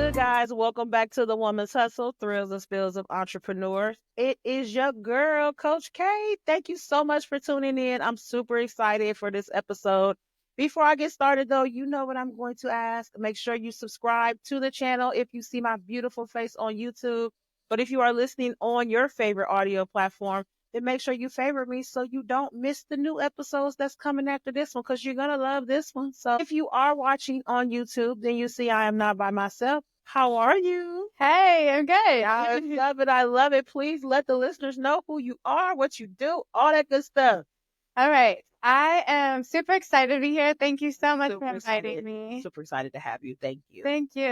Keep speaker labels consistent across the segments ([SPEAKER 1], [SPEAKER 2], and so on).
[SPEAKER 1] good, guys? Welcome back to the Woman's Hustle, Thrills and Spills of Entrepreneurs. It is your girl, Coach K. Thank you so much for tuning in. I'm super excited for this episode. Before I get started, though, you know what I'm going to ask. Make sure you subscribe to the channel if you see my beautiful face on YouTube. But if you are listening on your favorite audio platform, then make sure you favorite me so you don't miss the new episodes that's coming after this one because you're going to love this one. So if you are watching on YouTube, then you see I am not by myself. How are you?
[SPEAKER 2] Hey, I'm good.
[SPEAKER 1] I love it. I love it. Please let the listeners know who you are, what you do, all that good stuff.
[SPEAKER 2] All right. I am super excited to be here. Thank you so much for
[SPEAKER 1] Super
[SPEAKER 2] inviting
[SPEAKER 1] excited.
[SPEAKER 2] me.
[SPEAKER 1] Super excited to have you. Thank you.
[SPEAKER 2] Thank you.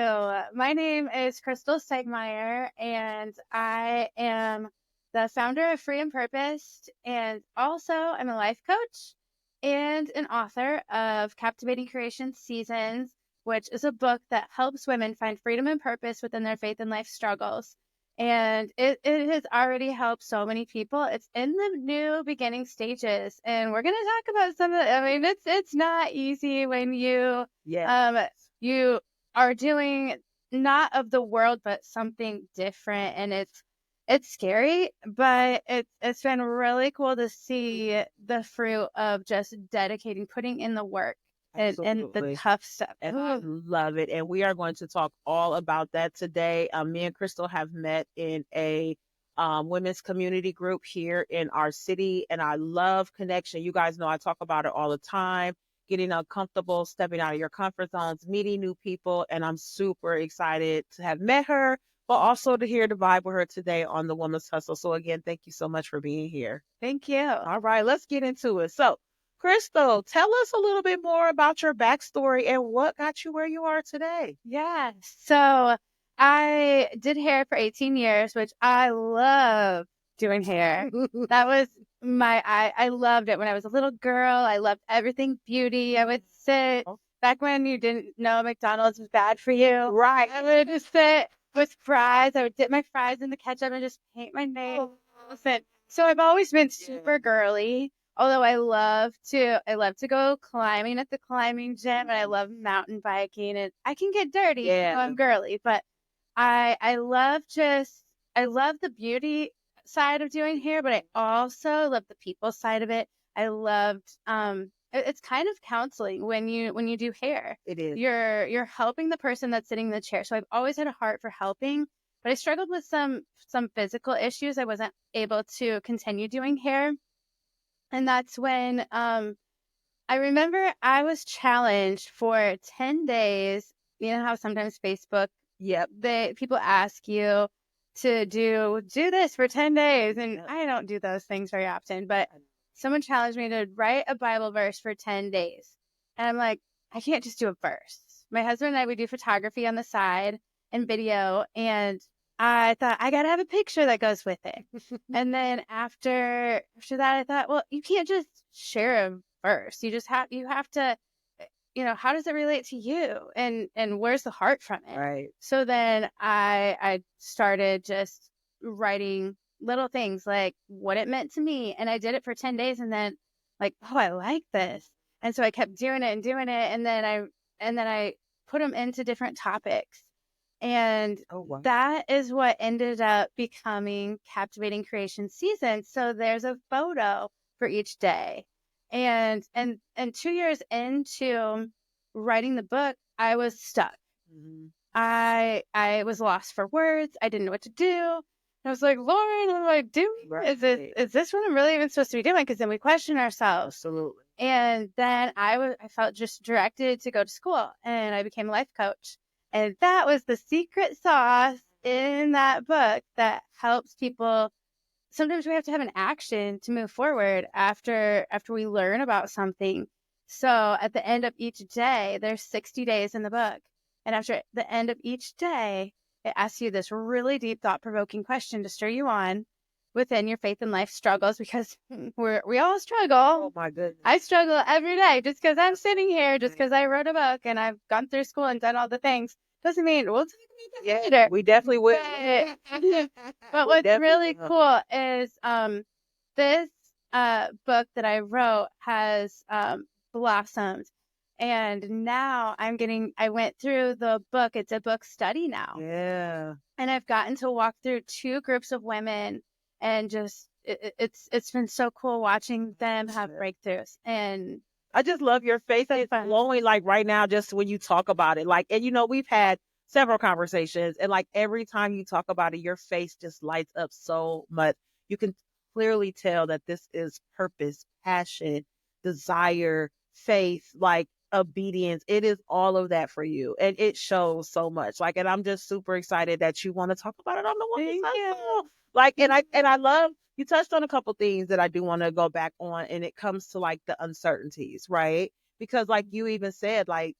[SPEAKER 2] My name is Krystal Stegmaier, and I am the founder of Free and Purposed, and also I'm a life coach and an author of Captivating Creation Seasons, which is a book that helps women find freedom and purpose within their faith and life struggles. And it has already helped so many people. It's in the new beginning stages, and we're going to talk about some of it. I mean, it's not easy when you are doing not of the world, but something different, and it's scary, but it's been really cool to see the fruit of just dedicating, putting in the work and the
[SPEAKER 1] Absolutely.
[SPEAKER 2] tough stuff.
[SPEAKER 1] And I love it. And we are going to talk all about that today. Me and Krystal have met in a women's community group here in our city, and I love connection. You guys know I talk about it all the time. Getting uncomfortable, stepping out of your comfort zones, meeting new people, and I'm super excited to have met her, but also to hear the vibe with her today on the Woman's Hustle. So again, thank you so much for being here.
[SPEAKER 2] Thank you.
[SPEAKER 1] All right, let's get into it. So, Krystal, tell us a little bit more about your backstory and what got you where you are today.
[SPEAKER 2] Yeah. So I did hair for 18 years, which I love doing hair. That was I loved it when I was a little girl. I loved everything beauty. I would sit back when you didn't know McDonald's was bad for you.
[SPEAKER 1] Right.
[SPEAKER 2] I would just sit with fries. I would dip my fries in the ketchup and just paint my nails. And so I've always been super girly. Although I love to go climbing at the climbing gym, and I love mountain biking, and I can get dirty.
[SPEAKER 1] Yeah.
[SPEAKER 2] I'm girly, but I love the beauty side of doing hair, but I also love the people side of it. I loved it's kind of counseling when you do hair.
[SPEAKER 1] It is.
[SPEAKER 2] You're helping the person that's sitting in the chair. So I've always had a heart for helping, but I struggled with some physical issues. I wasn't able to continue doing hair. And that's when I remember I was challenged for 10 days. You know how sometimes Facebook, people ask you to do this for 10 days. And I don't do those things very often, but someone challenged me to write a Bible verse for 10 days. And I'm like, I can't just do a verse. My husband and I would do photography on the side and video, and I thought I gotta have a picture that goes with it. And then after that, I thought, well, you can't just share a verse. You have to, how does it relate to you? And where's the heart from it?
[SPEAKER 1] Right.
[SPEAKER 2] So then I started just writing little things like what it meant to me. And I did it for 10 days, and then like, oh, I like this. And so I kept doing it and doing it. And then I put them into different topics. And that is what ended up becoming Captivating Creation Seasons. So there's a photo for each day. And 2 years into writing the book, I was stuck.
[SPEAKER 1] Mm-hmm.
[SPEAKER 2] I was lost for words. I didn't know what to do. I was like, Lord, what do I do?
[SPEAKER 1] Right.
[SPEAKER 2] Is this what I'm really even supposed to be doing? Because then we question ourselves.
[SPEAKER 1] Absolutely.
[SPEAKER 2] And then I felt just directed to go to school, and I became a life coach. And that was the secret sauce in that book that helps people. Sometimes we have to have an action to move forward after we learn about something. So at the end of each day, there's 60 days in the book. And after the end of each day, it asks you this really deep, thought-provoking question to stir you on within your faith and life struggles, because we all struggle.
[SPEAKER 1] Oh my goodness.
[SPEAKER 2] I struggle every day. Just because I'm sitting here, just because I wrote a book and I've gone through school and done all the things, doesn't mean we'll talk about that later.
[SPEAKER 1] We definitely will.
[SPEAKER 2] But what's really cool is this book that I wrote has blossomed And now I went through the book. It's a book study now.
[SPEAKER 1] Yeah.
[SPEAKER 2] And I've gotten to walk through 2 groups of women, and just it's been so cool watching them have breakthroughs. And
[SPEAKER 1] I just love your face. It's glowing like right now, just when you talk about it. Like, and we've had several conversations, and like every time you talk about it, your face just lights up so much. You can clearly tell that this is purpose, passion, desire, faith, like obedience. It is all of that for you. And it shows so much. Like, and I'm just super excited that you want to talk about it on the Woman's Hustle. Like, and I love you touched on a couple things that I do want to go back on, and it comes to like the uncertainties, right? Because like you even said, like,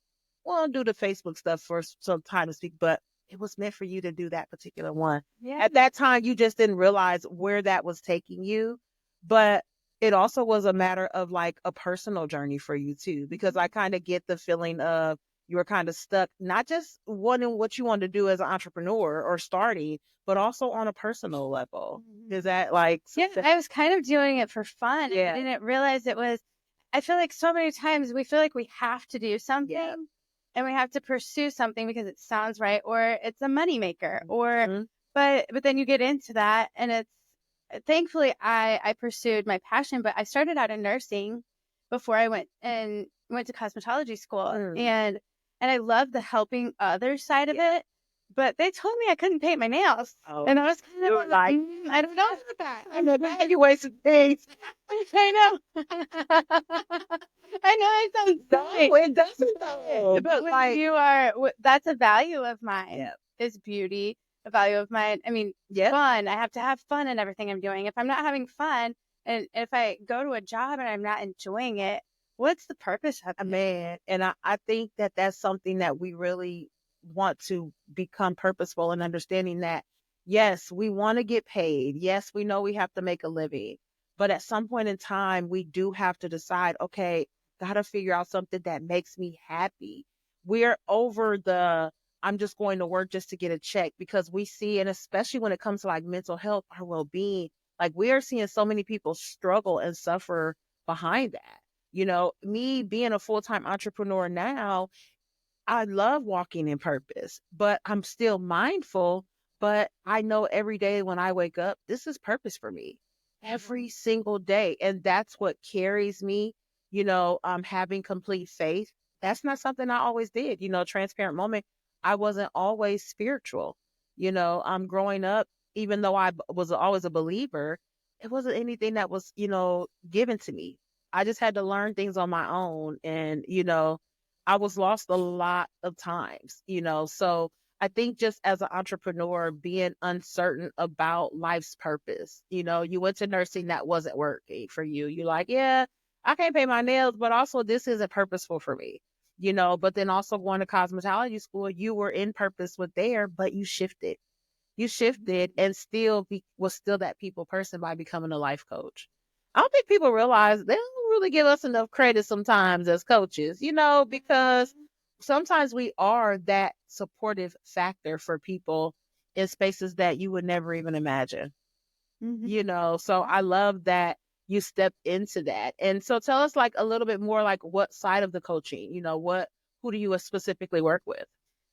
[SPEAKER 1] well, do the Facebook stuff for some time to speak, but it was meant for you to do that particular one.
[SPEAKER 2] yeah.
[SPEAKER 1] At that time, you just didn't realize where that was taking you, but it also was a matter of like a personal journey for you too, because I kind of get the feeling of you were kind of stuck, not just wanting what you want to do as an entrepreneur or starting, but also on a personal level. Is that like
[SPEAKER 2] Yeah, I was kind of doing it for fun.
[SPEAKER 1] Yeah.
[SPEAKER 2] I didn't realize it was. I feel like so many times we feel like we have to do something, and we have to pursue something because it sounds right, or it's a moneymaker, or but then you get into that, and it's thankfully I pursued my passion, but I started out in nursing before I went to cosmetology school, and I love the helping others side of it. But they told me I couldn't paint my nails. And I was kind of like, I don't know about that.
[SPEAKER 1] I'm evaluating things.
[SPEAKER 2] I know. I know it sounds silly.
[SPEAKER 1] No, it doesn't though.
[SPEAKER 2] But when
[SPEAKER 1] like,
[SPEAKER 2] you are, that's a value of mine,
[SPEAKER 1] Yeah.
[SPEAKER 2] is beauty. A value of mine. I mean, fun. I have to have fun in everything I'm doing. If I'm not having fun, and if I go to a job and I'm not enjoying it, what's the purpose of it?
[SPEAKER 1] Man, and I think that that's something that we really want to become purposeful in understanding that, yes, we want to get paid. Yes, we know we have to make a living. But at some point in time, we do have to decide, okay, got to figure out something that makes me happy. We're over the, I'm just going to work just to get a check, because we see, and especially when it comes to like mental health, our well being, like we are seeing so many people struggle and suffer behind that. Me being a full-time entrepreneur now, I love walking in purpose, but I'm still mindful. But I know every day when I wake up, this is purpose for me every single day. And that's what carries me, having complete faith. That's not something I always did, transparent moment. I wasn't always spiritual. I'm growing up, even though was always a believer, it wasn't anything that was, given to me. I just had to learn things on my own. And, I was lost a lot of times, so I think just as an entrepreneur, being uncertain about life's purpose, you went to nursing, that wasn't working for you. You're like, yeah, I can't pay my nails, but also this isn't purposeful for me, but then also going to cosmetology school, you were in purpose with there, but you shifted. You shifted and was still that people person by becoming a life coach. I don't think people realize they don't really give us enough credit sometimes as coaches, because sometimes we are that supportive factor for people in spaces that you would never even imagine, So I love that you stepped into that. And so tell us like a little bit more, like what side of the coaching, who do you specifically work with?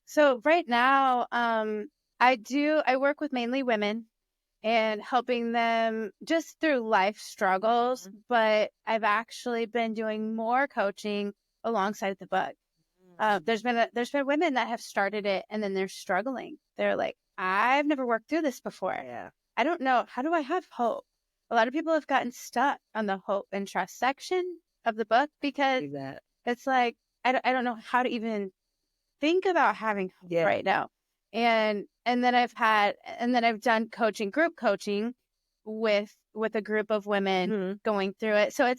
[SPEAKER 2] So right now, I work with mainly women and helping them just through life struggles, but I've actually been doing more coaching alongside the book. There's been women that have started it and then they're struggling. They're like, I've never worked through this before.
[SPEAKER 1] Yeah.
[SPEAKER 2] I don't know. How do I have hope? A lot of people have gotten stuck on the hope and trust section of the book because it's like, I don't know how to even think about having hope right now. And then I've done group coaching with a group of women going through it. So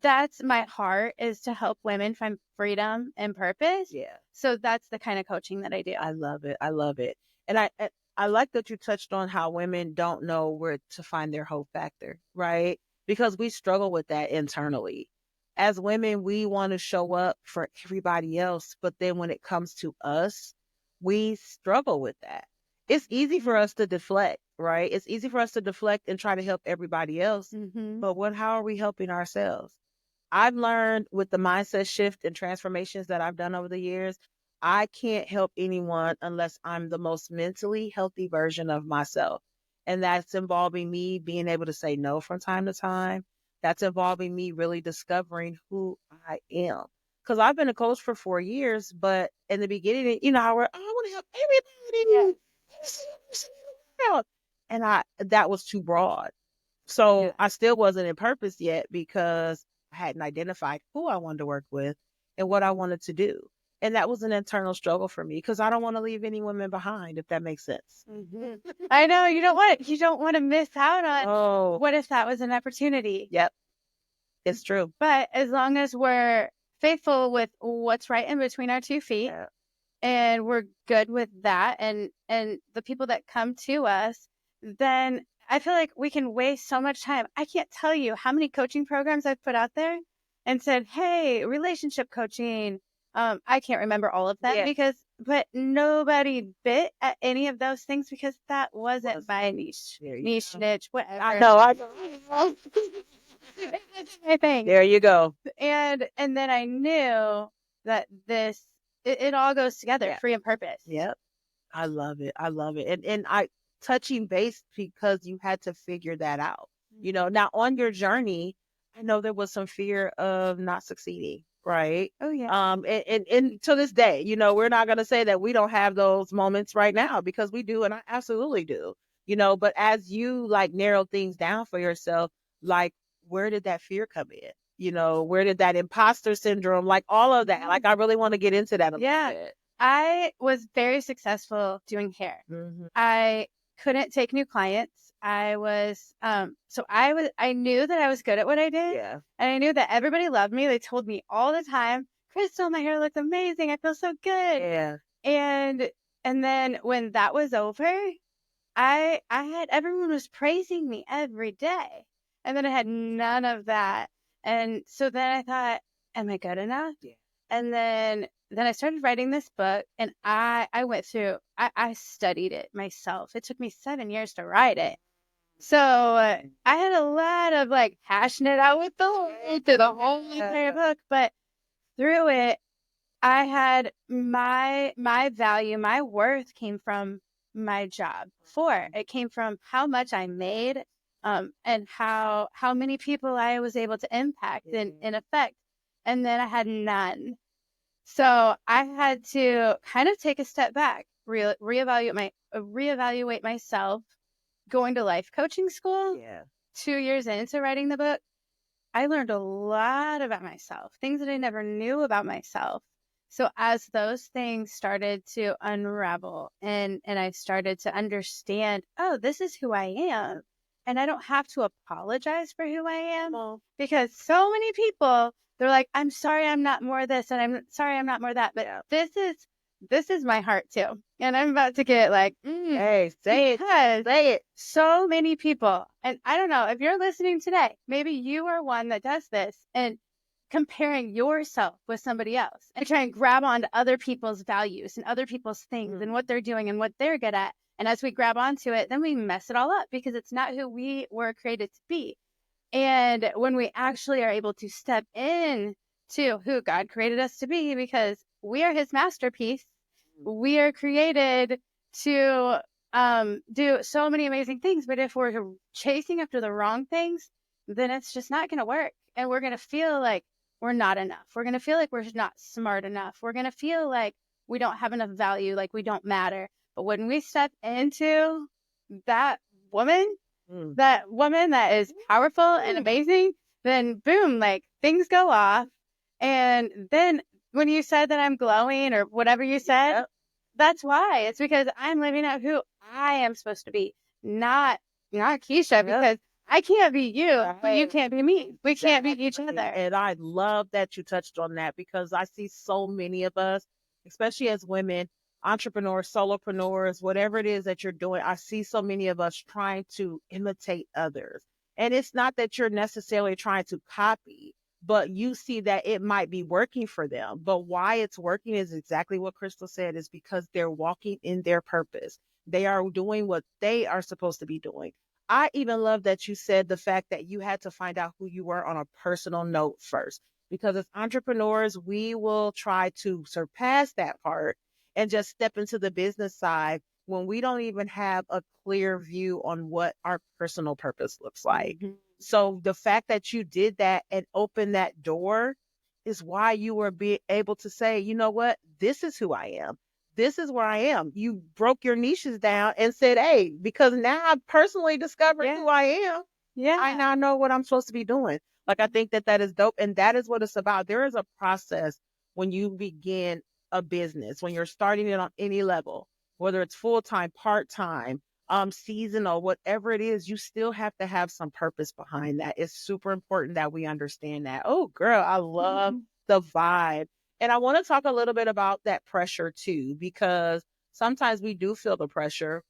[SPEAKER 2] that's my heart, is to help women find freedom and purpose.
[SPEAKER 1] Yeah.
[SPEAKER 2] So that's the kind of coaching that I do.
[SPEAKER 1] I love it. I love it. And I like that you touched on how women don't know where to find their hope factor, right? Because we struggle with that internally. As women, we want to show up for everybody else, but then when it comes to us, we struggle with that. It's easy for us to deflect, right? It's easy for us to deflect and try to help everybody else. But how are we helping ourselves? I've learned with the mindset shift and transformations that I've done over the years, I can't help anyone unless I'm the most mentally healthy version of myself. And that's involving me being able to say no from time to time. That's involving me really discovering who I am. Because I've been a coach for 4 years, but in the beginning, you know, I want to help everybody. And that was too broad. So I still wasn't in purpose yet because I hadn't identified who I wanted to work with and what I wanted to do. And that was an internal struggle for me because I don't want to leave any women behind, if that makes sense.
[SPEAKER 2] I know you don't want to miss out on what if that was an opportunity.
[SPEAKER 1] Yep. It's true.
[SPEAKER 2] But as long as we're faithful with what's right in between our 2 feet and we're good with that and the people that come to us, then I feel like we can waste so much time. I can't tell you how many coaching programs I've put out there and said, hey, relationship coaching. I can't remember all of them but nobody bit at any of those things because that wasn't my niche, whatever.
[SPEAKER 1] I know.
[SPEAKER 2] I think.
[SPEAKER 1] There you go.
[SPEAKER 2] And then I knew that it all goes together, free and purpose.
[SPEAKER 1] Yep. I love it. I love it. And I touching base because you had to figure that out. You know, now on your journey, I know there was some fear of not succeeding, right?
[SPEAKER 2] Oh yeah.
[SPEAKER 1] And to this day, you know, we're not gonna say that we don't have those moments right now because we do, and I absolutely do. You know, but as you like narrow things down for yourself, like where did that fear come in? You know, where did that imposter syndrome, like all of that? Like I really want to get into that a little bit.
[SPEAKER 2] I was very successful doing hair. I couldn't take new clients. I knew that I was good at what I did.
[SPEAKER 1] Yeah.
[SPEAKER 2] And I knew that everybody loved me. They told me all the time, Krystal, my hair looks amazing. I feel so good.
[SPEAKER 1] Yeah.
[SPEAKER 2] And then when that was over, I had everyone was praising me every day. And then I had none of that. And so then I thought, am I good enough?
[SPEAKER 1] Yeah.
[SPEAKER 2] And then I started writing this book and I went through, I studied it myself. It took me 7 years to write it. So I had a lot of like hashing it out with the Lord through the whole entire book, but through it, I had my value, my worth came from my job before. It came from how much I made, and how many people I was able to impact and affect. And then I had none. So I had to kind of take a step back, reevaluate myself. Going to life coaching school, 2 years into writing the book, I learned a lot about myself, things that I never knew about myself. So as those things started to unravel and I started to understand, oh, this is who I am. And I don't have to apologize for who I am because so many people, they're like, I'm sorry I'm not more this and I'm sorry I'm not more that. But this is my heart too. And I'm about to get like,
[SPEAKER 1] hey, say it.
[SPEAKER 2] So many people, and I don't know if you're listening today, maybe you are one that does this and comparing yourself with somebody else and try and grab onto other people's values and other people's things and what they're doing and what they're good at. And as we grab onto it, then we mess it all up because it's not who we were created to be. And when we actually are able to step in to who God created us to be, because we are his masterpiece, we are created to do so many amazing things. But if we're chasing after the wrong things, then it's just not going to work. And we're going to feel like we're not enough. We're going to feel like we're not smart enough. We're going to feel like we don't have enough value, like we don't matter. But when we step into that woman that is powerful and amazing, then boom, like things go off. And then when you said that I'm glowing or whatever you said, that's why. It's because I'm living out who I am supposed to be, not Keisha, because I can't be you, but you can't be me. We can't be each other.
[SPEAKER 1] And I love that you touched on that because I see so many of us, especially as women, entrepreneurs, solopreneurs, whatever it is that you're doing, I see so many of us trying to imitate others. And it's not that you're necessarily trying to copy, but you see that it might be working for them. But why it's working is exactly what Krystal said, is because they're walking in their purpose. They are doing what they are supposed to be doing. I even love that you said the fact that you had to find out who you were on a personal note first. Because as entrepreneurs, we will try to surpass that part and just step into the business side when we don't even have a clear view on what our personal purpose looks like.
[SPEAKER 2] Mhm.
[SPEAKER 1] So the fact that you did that and opened that door is why you were able to say, you know what, this is who I am. This is where I am. You broke your niches down and said, hey, because now I've personally discovered who I am. I
[SPEAKER 2] Yeah.
[SPEAKER 1] now know what I'm supposed to be doing. Like, I think that that is dope. And that is what it's about. There is a process when you begin a business, when you're starting it on any level, whether it's full time, part time, seasonal, whatever it is, you still have to have some purpose behind that. It's super important that we understand that. Oh, girl, I love the vibe. And I want to talk a little bit about that pressure too, because sometimes we do feel the pressure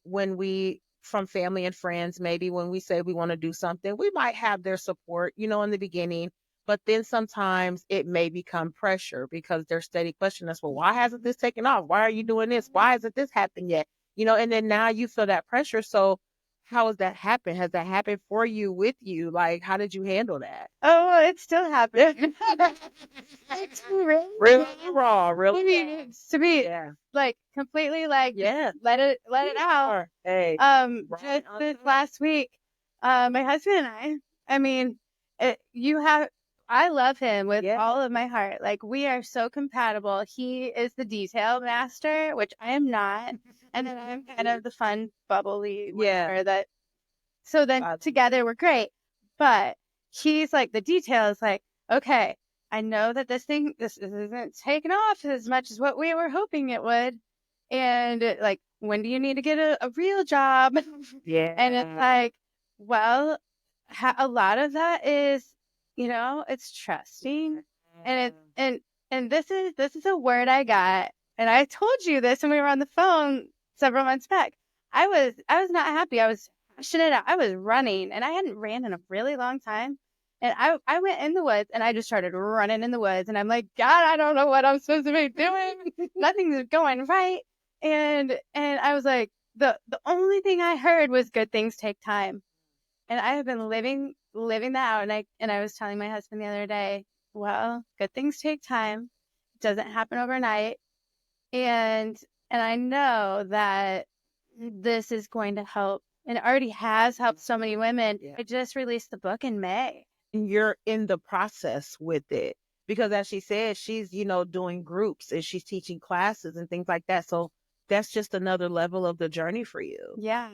[SPEAKER 1] when we from family and friends, maybe when we say we want to do something, we might have their support, in the beginning, but then sometimes it may become pressure because they're steady questioning us. Well, why hasn't this taken off? Why are you doing this? Why hasn't this happened yet? And then now you feel that pressure. So how has that happened? Has that happened for you, with you? Like, how did you handle that?
[SPEAKER 2] Oh, it still happens. It's really
[SPEAKER 1] Really raw, really
[SPEAKER 2] I mean,
[SPEAKER 1] raw.
[SPEAKER 2] it's to be
[SPEAKER 1] Yeah.
[SPEAKER 2] like completely like
[SPEAKER 1] Yeah.
[SPEAKER 2] let it out.
[SPEAKER 1] Sure. Hey.
[SPEAKER 2] Just
[SPEAKER 1] Right on
[SPEAKER 2] this
[SPEAKER 1] time.
[SPEAKER 2] last week, my husband and I mean, you have, I love him with
[SPEAKER 1] Yeah.
[SPEAKER 2] all of my heart. Like, we are so compatible. He is the detail master, which I am not. And then I'm kind of the fun, bubbly,
[SPEAKER 1] Yeah.
[SPEAKER 2] whatever that. So then together we're great. But he's like, the detail is like, okay, I know that this isn't taking off as much as what we were hoping it would. And like, when do you need to get a real job?
[SPEAKER 1] Yeah.
[SPEAKER 2] And it's like, well, a lot of that is, it's trusting. And and this is a word I got. And I told you this when we were on the phone several months back. I was not happy. I was passionate. I was running and I hadn't ran in a really long time. And I went in the woods and I just started running in the woods. And I'm like, God, I don't know what I'm supposed to be doing. Nothing's going right. And I was like, the only thing I heard was good things take time. And I have been living that out. And I was telling my husband the other day, well, good things take time. It doesn't happen overnight. And and I know that this is going to help, and it already has helped so many women.
[SPEAKER 1] Yeah.
[SPEAKER 2] I just released the book in May.
[SPEAKER 1] And you're in the process with it because, as she said, she's doing groups and she's teaching classes and things like that. So that's just another level of the journey for you.
[SPEAKER 2] Yeah.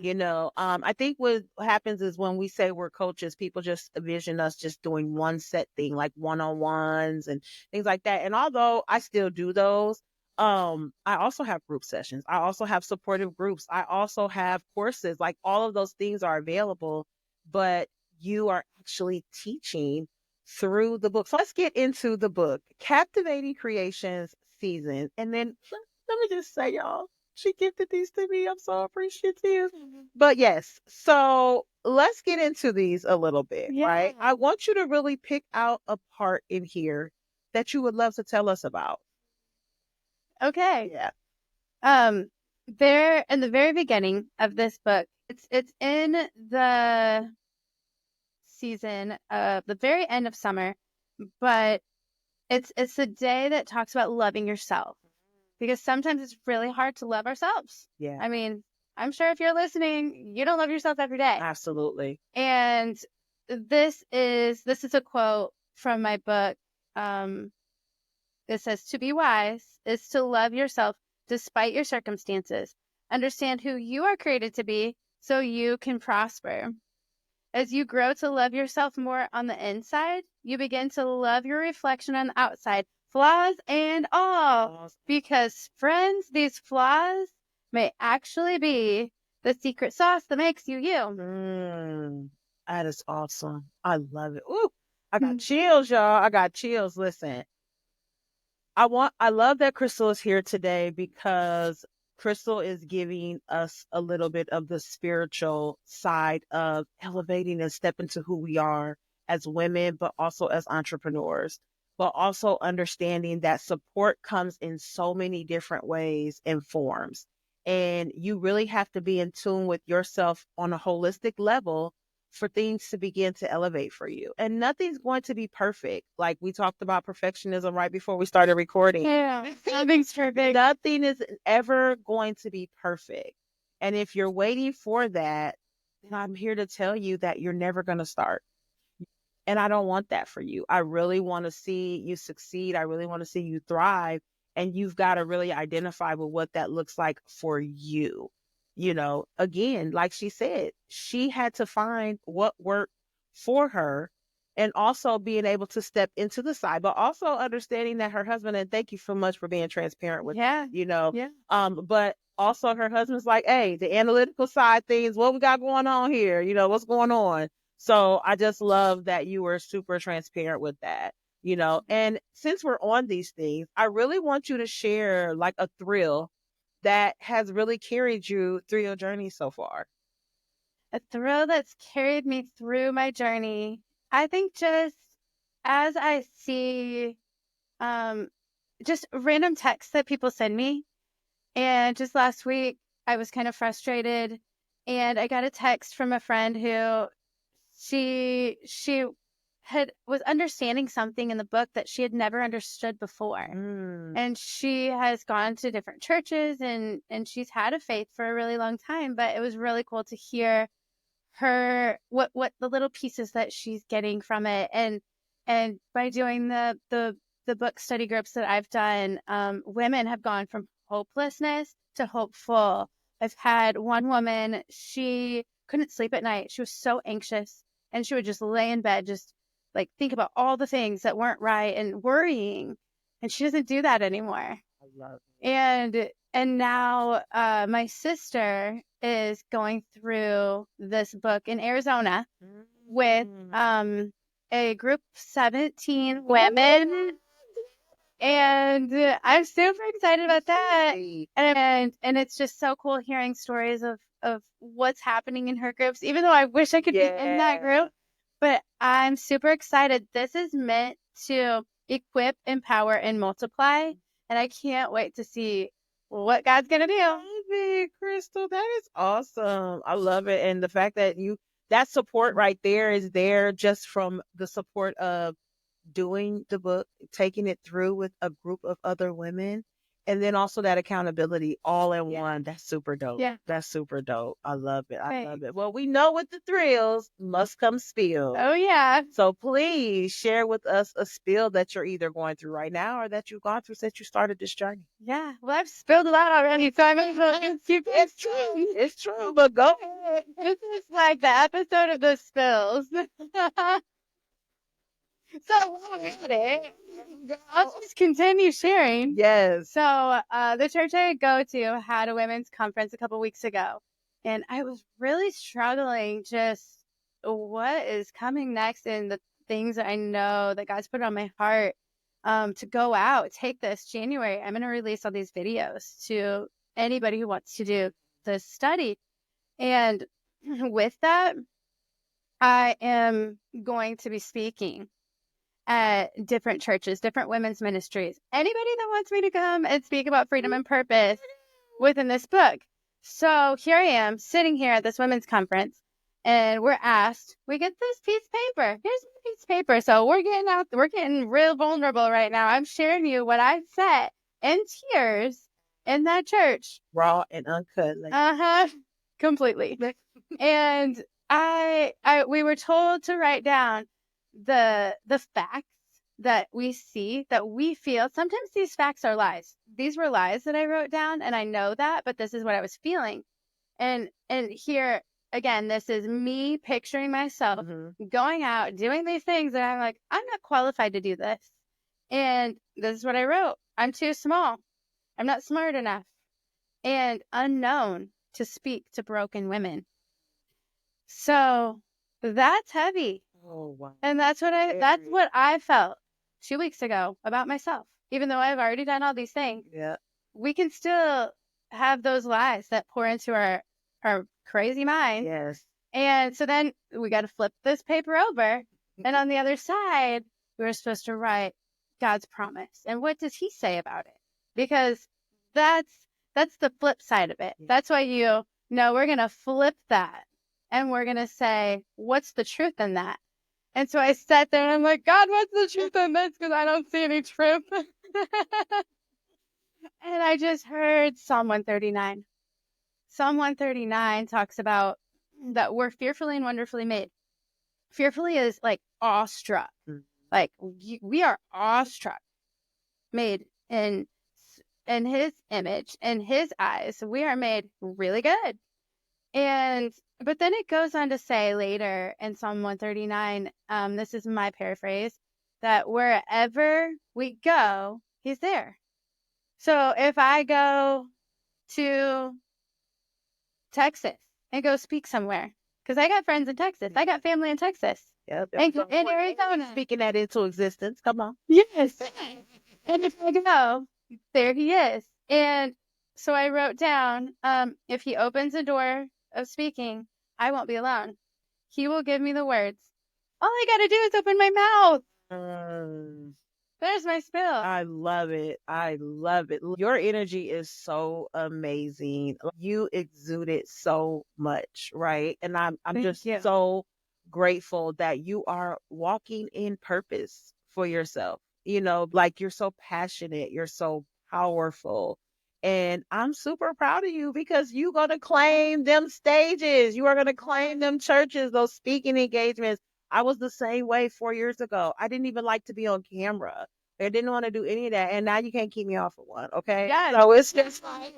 [SPEAKER 1] I think what happens is when we say we're coaches, people just envision us just doing one set thing, like one-on-ones and things like that. And although I still do those, I also have group sessions, I also have supportive groups, I also have courses. Like, all of those things are available, but you are actually teaching through the book. So let's get into the book, Captivating Creations Season. And then let me just say, y'all, she gifted these to me. I'm so appreciative. But yes, so let's get into these a little bit, right?
[SPEAKER 2] Yeah.
[SPEAKER 1] I want you to really pick out a part in here that you would love to tell us about.
[SPEAKER 2] Okay.
[SPEAKER 1] Yeah.
[SPEAKER 2] There in the very beginning of this book, it's in the season of the very end of summer, but it's a day that talks about loving yourself, because sometimes it's really hard to love ourselves.
[SPEAKER 1] Yeah.
[SPEAKER 2] I mean, I'm sure if you're listening, you don't love yourself every day.
[SPEAKER 1] Absolutely.
[SPEAKER 2] And this is a quote from my book. It says, to be wise is to love yourself despite your circumstances. Understand who you are created to be so you can prosper. As you grow to love yourself more on the inside, you begin to love your reflection on the outside, flaws and all. Because, friends, these flaws may actually be the secret sauce that makes you you.
[SPEAKER 1] That is awesome. I love it. Ooh, I got chills, y'all. I got chills. Listen, I love that Krystal is here today because Krystal is giving us a little bit of the spiritual side of elevating and step into who we are as women, but also as entrepreneurs, but also understanding that support comes in so many different ways and forms. And you really have to be in tune with yourself on a holistic level for things to begin to elevate for you. And nothing's going to be perfect. Like we talked about perfectionism right before we started recording.
[SPEAKER 2] Yeah, nothing's perfect.
[SPEAKER 1] Nothing is ever going to be perfect. And if you're waiting for that, then I'm here to tell you that you're never going to start. And I don't want that for you. I really want to see you succeed. I really want to see you thrive. And you've got to really identify with what that looks like for you. Again, like she said, she had to find what worked for her, and also being able to step into the side, but also understanding that her husband, and thank you so much for being transparent with,
[SPEAKER 2] Yeah.
[SPEAKER 1] but also her husband's like, hey, the analytical side things, what we got going on here? What's going on? So I just love that you were super transparent with that. And since we're on these things, I really want you to share like a thrill that has really carried you through your journey so far.
[SPEAKER 2] A thrill that's carried me through my journey. I think just as I see just random texts that people send me. And just last week, I was kind of frustrated, and I got a text from a friend who she was understanding something in the book that she had never understood before. And she has gone to different churches, and she's had a faith for a really long time, but it was really cool to hear her what the little pieces that she's getting from it. And by doing the book study groups that I've done, women have gone from hopelessness to hopeful. I've had one woman, she couldn't sleep at night. She was so anxious, and she would just lay in bed, just like think about all the things that weren't right and worrying. And she doesn't do that anymore.
[SPEAKER 1] I love it.
[SPEAKER 2] And now my sister is going through this book in Arizona with a group of 17 women. And I'm super excited about that. And it's just so cool hearing stories of what's happening in her groups, even though I wish I could be in that group. But I'm super excited. This is meant to equip, empower, and multiply. And I can't wait to see what God's going to do.
[SPEAKER 1] I love it, Krystal. That is awesome. I love it. And the fact that that support right there is there just from the support of doing the book, taking it through with a group of other women, and then also that accountability all in one. That's super dope.
[SPEAKER 2] Yeah.
[SPEAKER 1] That's super dope. I love it. I love it. Well, we know with the thrills must come spill.
[SPEAKER 2] Oh, yeah.
[SPEAKER 1] So please share with us a spill that you're either going through right now or that you've gone through since you started this journey.
[SPEAKER 2] Yeah. Well, I've spilled a lot already, so I'm going to keep it.
[SPEAKER 1] It's true. It's true, but go ahead.
[SPEAKER 2] This is like the episode of the spills. So I'll just continue sharing.
[SPEAKER 1] Yes.
[SPEAKER 2] So the church I go to had a women's conference a couple weeks ago, and I was really struggling just what is coming next and the things that I know that God's put on my heart to go out, take this January. I'm going to release all these videos to anybody who wants to do this study. And with that, I am going to be speaking at different churches, different women's ministries, anybody that wants me to come and speak about freedom and purpose within this book. So here I am sitting here at this women's conference, and we're asked, we get this piece of paper. Here's a piece of paper. So we're getting real vulnerable right now. I'm sharing you what I said in tears in that church.
[SPEAKER 1] Raw and uncut.
[SPEAKER 2] Completely. And we were told to write down the facts that we see, that we feel. Sometimes these facts are lies. These were lies that I wrote down, and I know that, but this is what I was feeling. And here again, this is me picturing myself going out, doing these things, and I'm like, I'm not qualified to do this. And this is what I wrote. I'm too small. I'm not smart enough. And unknown to speak to broken women. So that's heavy.
[SPEAKER 1] Oh, wow.
[SPEAKER 2] And that's what I felt 2 weeks ago about myself. Even though I've already done all these things, we can still have those lies that pour into our crazy mind.
[SPEAKER 1] Yes.
[SPEAKER 2] And so then we got to flip this paper over. And on the other side, we were supposed to write God's promise. And what does he say about it? Because that's That's the flip side of it. That's why we're going to flip that and we're going to say, what's the truth in that? And so I sat there and I'm like, God, what's the truth in this? Because I don't see any truth. And I just heard Psalm 139. Psalm 139 talks about that we're fearfully and wonderfully made. Fearfully is like awestruck. Like we are awestruck, made in his image, in his eyes. We are made really good. But then it goes on to say later in Psalm 139, this is my paraphrase, that wherever we go, he's there. So if I go to Texas and go speak somewhere, because I got friends in Texas, I got family in Texas,
[SPEAKER 1] Yep.
[SPEAKER 2] and in Arizona.
[SPEAKER 1] Speaking that into existence. Come on.
[SPEAKER 2] Yes. And if I go, there he is. And so I wrote down, if he opens a door of speaking, I won't be alone. He will give me the words. All I got to do is open my mouth. There's my spill.
[SPEAKER 1] I love it. I love it. Your energy is so amazing. You exude it so much, right? And I'm
[SPEAKER 2] Thank
[SPEAKER 1] just
[SPEAKER 2] you.
[SPEAKER 1] so grateful that you are walking in purpose for yourself. Like you're so passionate, you're so powerful. And I'm super proud of you because you're going to claim them stages. You are going to claim them churches, those speaking engagements. I was the same way 4 years ago. I didn't even like to be on camera. I didn't want to do any of that. And now you can't keep me off of one. Okay.
[SPEAKER 2] Yes.
[SPEAKER 1] So it's just like,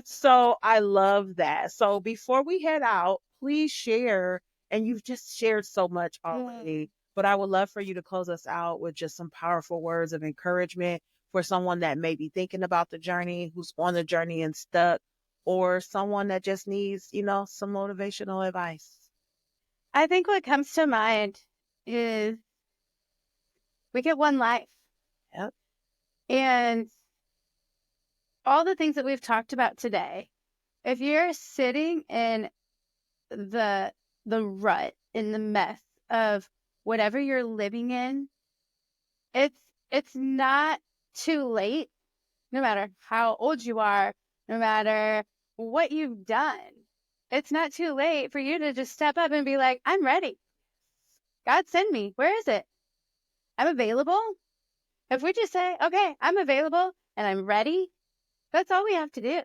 [SPEAKER 1] so I love that. So before we head out, please share. And you've just shared so much already, but I would love for you to close us out with just some powerful words of encouragement for someone that may be thinking about the journey, who's on the journey and stuck, or someone that just needs, some motivational advice.
[SPEAKER 2] I think what comes to mind is we get one life.
[SPEAKER 1] Yep.
[SPEAKER 2] And all the things that we've talked about today, if you're sitting in the rut, in the mess of whatever you're living in, it's not too late, no matter how old you are, no matter what you've done. It's not too late for you to just step up and be like, I'm ready. God, send me. Where is it? I'm available. If we just say, okay, I'm available and I'm ready, that's all we have to do.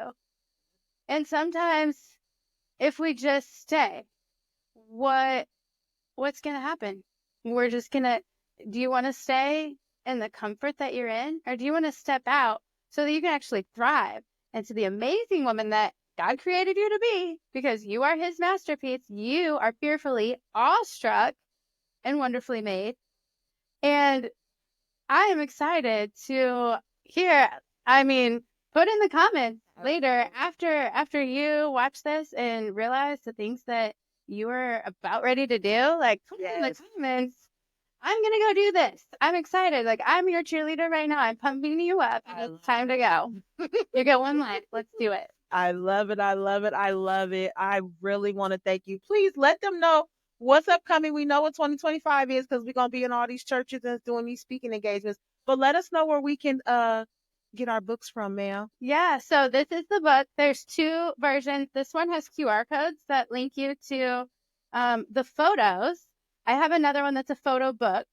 [SPEAKER 2] And sometimes if we just stay, what's going to happen? We're just going to, do you want to stay in the comfort that you're in? Or do you want to step out so that you can actually thrive into the amazing woman that God created you to be? Because you are his masterpiece. You are fearfully awestruck and wonderfully made. And I am excited to hear, put in the comments later after you watch this and realize the things that you are about ready to do, like put in the comments. I'm going to go do this. I'm excited. Like I'm your cheerleader right now. I'm pumping you up. It's time to go. You get one life. Let's do it.
[SPEAKER 1] I love it. I love it. I love it. I really want to thank you. Please let them know what's upcoming. We know what 2025 is because we're going to be in all these churches and doing these speaking engagements. But let us know where we can get our books from, ma'am.
[SPEAKER 2] Yeah, so this is the book. There's two versions. This one has QR codes that link you to the photos. I have another one that's a photo book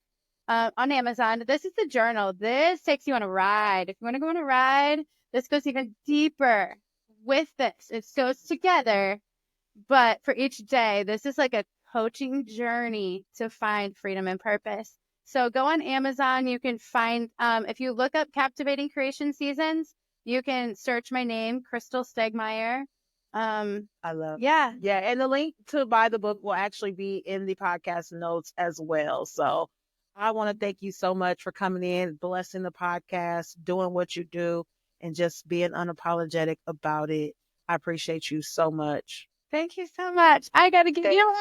[SPEAKER 2] on Amazon. This is the journal. This takes you on a ride. If you want to go on a ride, this goes even deeper with this. It goes together, but for each day, this is like a coaching journey to find freedom and purpose. So go on Amazon. You can find, if you look up Captivating Creation Seasons, you can search my name, Krystal Stegmaier.
[SPEAKER 1] I love.
[SPEAKER 2] Yeah.
[SPEAKER 1] Yeah. And the link to buy the book will actually be in the podcast notes as well. So I want to thank you so much for coming in, blessing the podcast, doing what you do, and just being unapologetic about it. I appreciate you so much.
[SPEAKER 2] Thank you so much. I got to give you
[SPEAKER 1] You're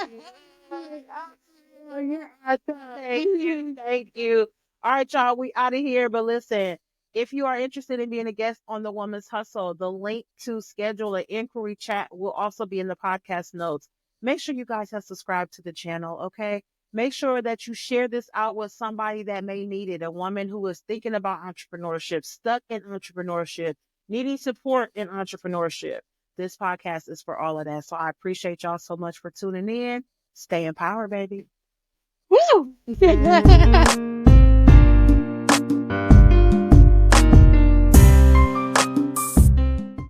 [SPEAKER 1] awesome. Thank you. Thank you. All right, y'all, we out of here. But listen, if you are interested in being a guest on The Woman's Hustle, the link to schedule an inquiry chat will also be in the podcast notes. Make sure you guys have subscribed to the channel, okay? Make sure that you share this out with somebody that may need it, a woman who is thinking about entrepreneurship, stuck in entrepreneurship, needing support in entrepreneurship. This podcast is for all of that. So I appreciate y'all so much for tuning in. Stay empowered, baby.
[SPEAKER 2] Woo!